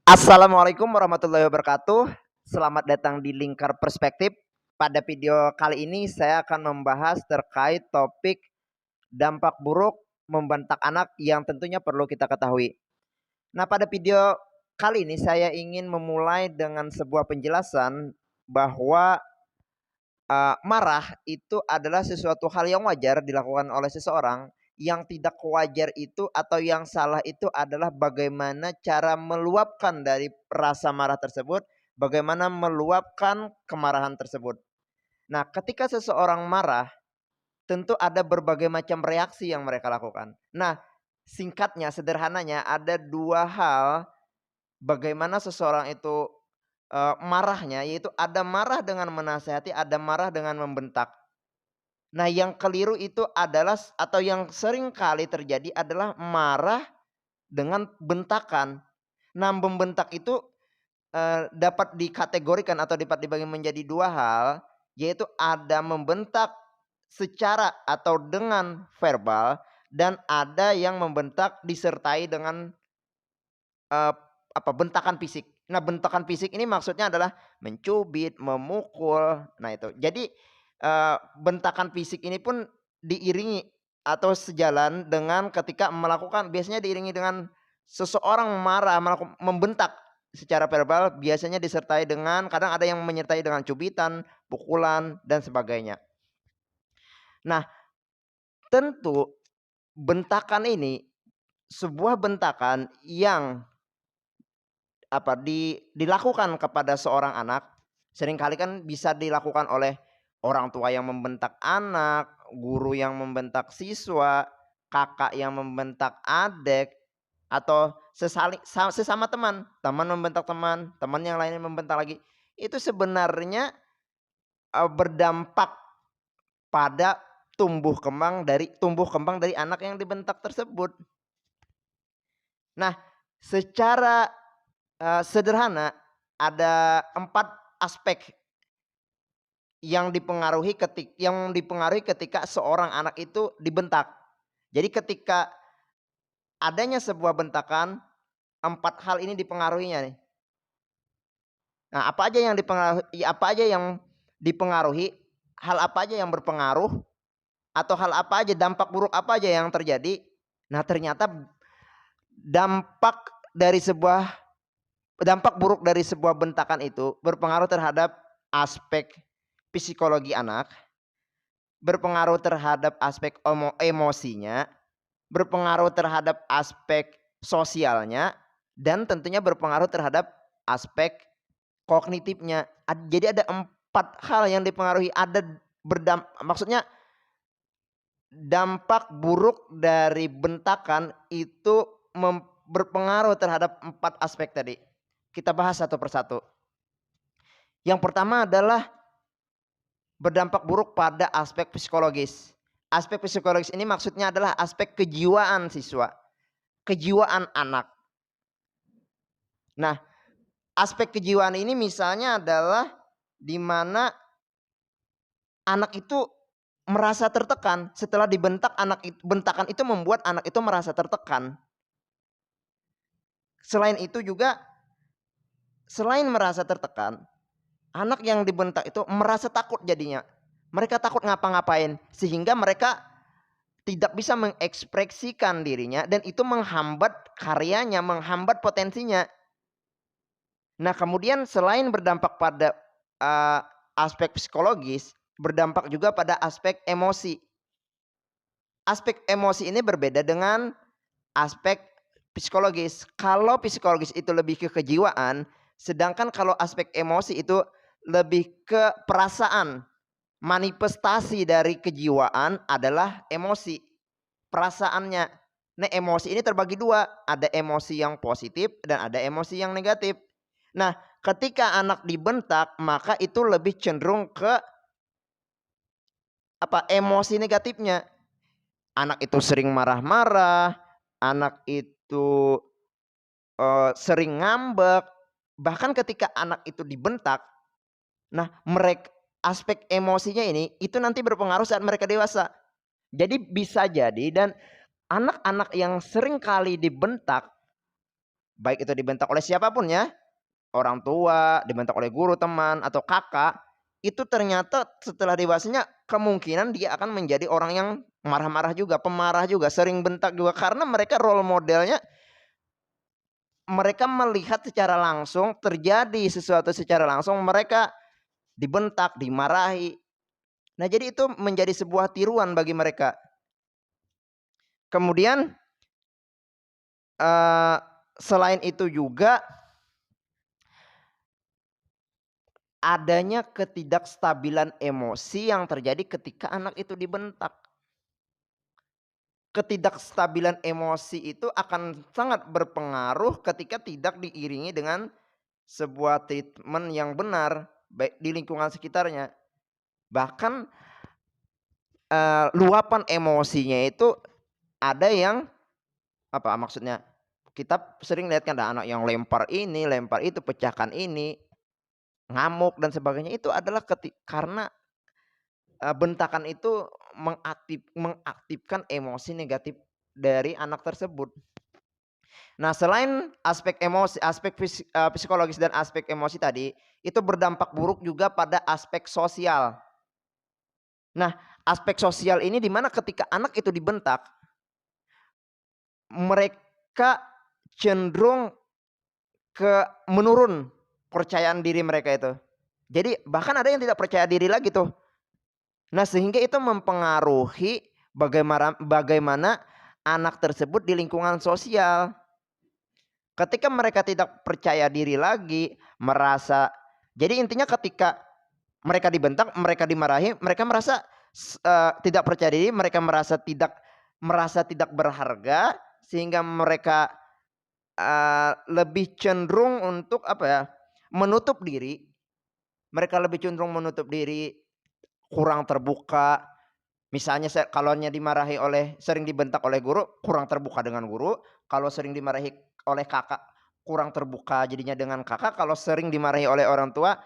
Assalamualaikum warahmatullahi wabarakatuh. Selamat datang di Lingkar Perspektif. Pada video kali ini saya akan membahas terkait topik dampak buruk membentak anak yang tentunya perlu kita ketahui. Nah, pada video kali ini saya ingin memulai dengan sebuah penjelasan bahwa marah itu adalah sesuatu hal yang wajar dilakukan oleh seseorang. Yang tidak wajar itu atau yang salah itu adalah bagaimana cara meluapkan dari rasa marah tersebut, bagaimana meluapkan kemarahan tersebut. Nah, ketika seseorang marah, tentu ada berbagai macam reaksi yang mereka lakukan. Nah, singkatnya, sederhananya ada dua hal bagaimana seseorang itu marahnya, yaitu ada marah dengan menasehati, ada marah dengan membentak. Nah, yang keliru itu adalah atau yang sering kali terjadi adalah marah dengan bentakan. Nah, membentak itu dapat dikategorikan atau dapat dibagi menjadi dua hal, yaitu ada membentak secara atau dengan verbal dan ada yang membentak disertai dengan bentakan fisik. Nah, bentakan fisik ini maksudnya adalah mencubit, memukul. Nah, itu. Jadi bentakan fisik ini pun diiringi atau sejalan dengan ketika melakukan, biasanya diiringi dengan seseorang marah membentak secara verbal, biasanya disertai dengan, kadang ada yang menyertai dengan cubitan, pukulan dan sebagainya. Nah, tentu bentakan ini sebuah bentakan yang dilakukan kepada seorang anak, seringkali kan bisa dilakukan oleh orang tua yang membentak anak, guru yang membentak siswa, kakak yang membentak adik, atau sesama teman, teman membentak teman, teman yang lainnya membentak lagi. Itu sebenarnya berdampak pada tumbuh kembang dari anak yang dibentak tersebut. Nah, secara sederhana ada 4 aspek yang dipengaruhi ketika seorang anak itu dibentak. Jadi ketika adanya sebuah bentakan, 4 hal ini dipengaruhinya nih. Nah, apa aja yang dipengaruhi, hal apa aja yang berpengaruh, atau hal apa aja, dampak buruk apa aja yang terjadi. Nah, ternyata dampak buruk dari sebuah bentakan itu berpengaruh terhadap aspek psikologi anak, berpengaruh terhadap aspek emosinya, berpengaruh terhadap aspek sosialnya, dan tentunya berpengaruh terhadap aspek kognitifnya. Jadi ada 4 hal yang dipengaruhi. Maksudnya dampak buruk dari bentakan itu berpengaruh terhadap 4 aspek tadi. Kita bahas satu persatu. Yang pertama adalah berdampak buruk pada aspek psikologis. Aspek psikologis ini maksudnya adalah aspek kejiwaan siswa, kejiwaan anak. Nah, aspek kejiwaan ini misalnya adalah di mana anak itu merasa tertekan setelah dibentak, bentakan itu membuat anak itu merasa tertekan. Selain itu juga, selain merasa tertekan, anak yang dibentak itu merasa takut jadinya. Mereka takut ngapa-ngapain sehingga mereka tidak bisa mengekspresikan dirinya dan itu menghambat karyanya, menghambat potensinya. Nah, kemudian selain berdampak pada aspek psikologis, berdampak juga pada aspek emosi. Aspek emosi ini berbeda dengan aspek psikologis. Kalau psikologis itu lebih ke kejiwaan, sedangkan kalau aspek emosi itu lebih ke perasaan. Manifestasi dari kejiwaan adalah emosi, perasaannya. Nah, emosi ini terbagi dua, ada emosi yang positif dan ada emosi yang negatif. Nah, ketika anak dibentak, maka itu lebih cenderung ke emosi negatifnya. Anak itu sering marah-marah, anak itu sering ngambek. Bahkan ketika anak itu dibentak, nah aspek emosinya ini itu nanti berpengaruh saat mereka dewasa. Jadi bisa jadi dan anak-anak yang sering kali dibentak baik itu dibentak oleh siapapun ya, orang tua, dibentak oleh guru, teman, atau kakak, itu ternyata setelah dewasanya kemungkinan dia akan menjadi orang yang marah-marah juga, pemarah juga, sering bentak juga, karena mereka role modelnya, mereka melihat secara langsung terjadi sesuatu secara langsung, mereka dibentak, dimarahi. Nah, jadi itu menjadi sebuah tiruan bagi mereka. Kemudian selain itu juga adanya ketidakstabilan emosi yang terjadi ketika anak itu dibentak. Ketidakstabilan emosi itu akan sangat berpengaruh ketika tidak diiringi dengan sebuah treatment yang benar baik di lingkungan sekitarnya. Bahkan luapan emosinya itu ada yang apa maksudnya? Kita sering lihat kan ada anak yang lempar ini, lempar itu, pecahkan ini, ngamuk dan sebagainya, itu adalah karena bentakan itu mengaktifkan emosi negatif dari anak tersebut. Nah, selain aspek emosi, aspek psikologis dan aspek emosi tadi, itu berdampak buruk juga pada aspek sosial. Nah, aspek sosial ini di mana ketika anak itu dibentak, mereka cenderung menurun percayaan diri mereka itu. Jadi bahkan ada yang tidak percaya diri lagi tuh. Nah, sehingga itu mempengaruhi bagaimana anak tersebut di lingkungan sosial. Ketika mereka tidak percaya diri lagi, merasa, jadi intinya ketika mereka dibentak, mereka dimarahi, mereka merasa tidak percaya diri, mereka merasa tidak berharga, sehingga mereka lebih cenderung untuk apa ya, menutup diri. Mereka lebih cenderung menutup diri, kurang terbuka. Misalnya kalau dimarahi sering dibentak oleh guru, kurang terbuka dengan guru. Kalau sering dimarahi oleh kakak, kurang terbuka jadinya dengan kakak. Kalau sering dimarahi oleh orang tua,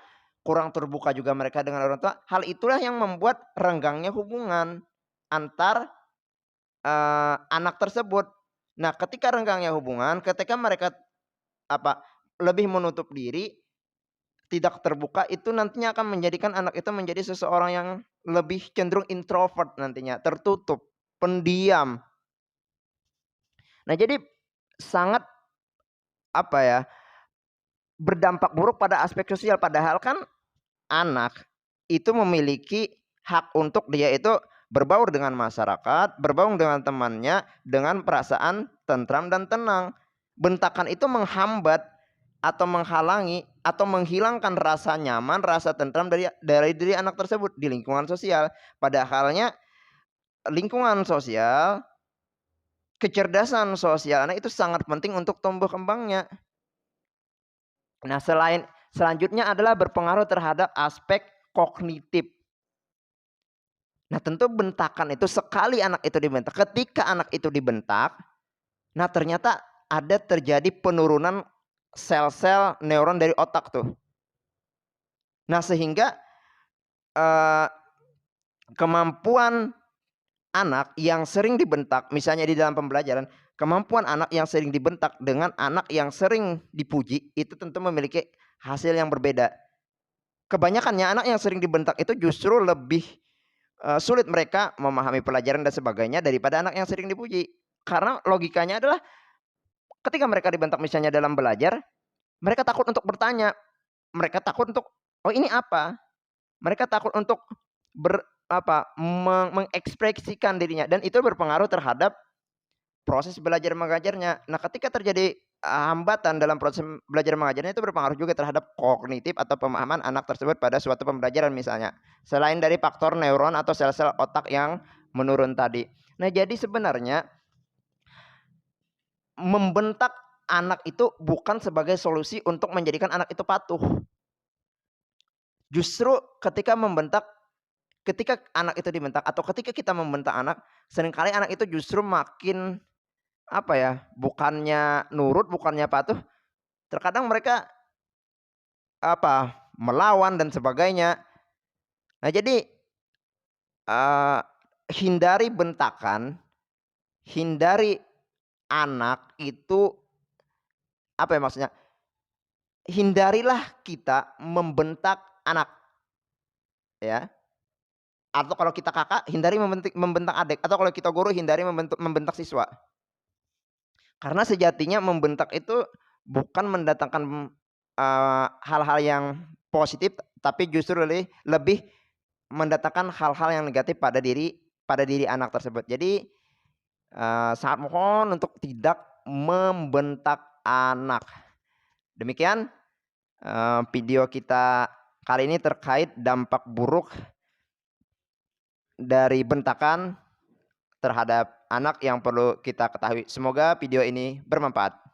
kurang terbuka juga mereka dengan orang tua. Hal itulah yang membuat renggangnya hubungan antar anak tersebut. Nah, ketika renggangnya hubungan, ketika mereka lebih menutup diri, tidak terbuka, itu nantinya akan menjadikan anak itu menjadi seseorang yang lebih cenderung introvert nantinya, tertutup, pendiam. Nah, jadi sangat berdampak buruk pada aspek sosial, padahal kan anak itu memiliki hak untuk dia itu berbaur dengan masyarakat, berbaur dengan temannya dengan perasaan tentram dan tenang. Bentakan itu menghambat atau menghalangi atau menghilangkan rasa nyaman, rasa tentram dari diri anak tersebut di lingkungan sosial. Padahalnya lingkungan sosial, kecerdasan sosial anak itu sangat penting untuk tumbuh kembangnya. Nah, selanjutnya adalah berpengaruh terhadap aspek kognitif. Nah, tentu bentakan itu sekali anak itu dibentak, ketika anak itu dibentak, nah ternyata ada terjadi penurunan sel-sel neuron dari otak tuh. Nah, sehingga kemampuan anak yang sering dibentak, misalnya di dalam pembelajaran, kemampuan anak yang sering dibentak dengan anak yang sering dipuji, itu tentu memiliki hasil yang berbeda. Kebanyakannya anak yang sering dibentak itu justru lebih sulit mereka memahami pelajaran dan sebagainya daripada anak yang sering dipuji. Karena logikanya adalah ketika mereka dibentak misalnya dalam belajar, mereka takut untuk bertanya, mereka takut untuk, oh ini apa? Mereka takut untuk mengekspresikan dirinya, dan itu berpengaruh terhadap proses belajar mengajarnya. Nah, ketika terjadi hambatan dalam proses belajar mengajarnya, itu berpengaruh juga terhadap kognitif atau pemahaman anak tersebut pada suatu pembelajaran misalnya. Selain dari faktor neuron atau sel-sel otak yang menurun tadi. Nah, jadi sebenarnya membentak anak itu bukan sebagai solusi untuk menjadikan anak itu patuh. Justru ketika anak itu dibentak atau ketika kita membentak anak, seringkali anak itu justru makin bukannya nurut, bukannya patuh, terkadang mereka melawan dan sebagainya. Nah, jadi hindari bentakan, hindari anak itu Apa ya maksudnya? Hindarilah kita membentak anak, ya. Atau kalau kita kakak, hindari membentak adik, atau kalau kita guru, hindari membentak siswa. Karena sejatinya membentak itu bukan mendatangkan, hal-hal yang positif, tapi justru lebih mendatangkan hal-hal yang negatif pada diri anak tersebut. Jadi, sangat mohon untuk tidak membentak anak. Demikian, video kita kali ini terkait dampak buruk dari bentakan terhadap anak yang perlu kita ketahui. Semoga video ini bermanfaat.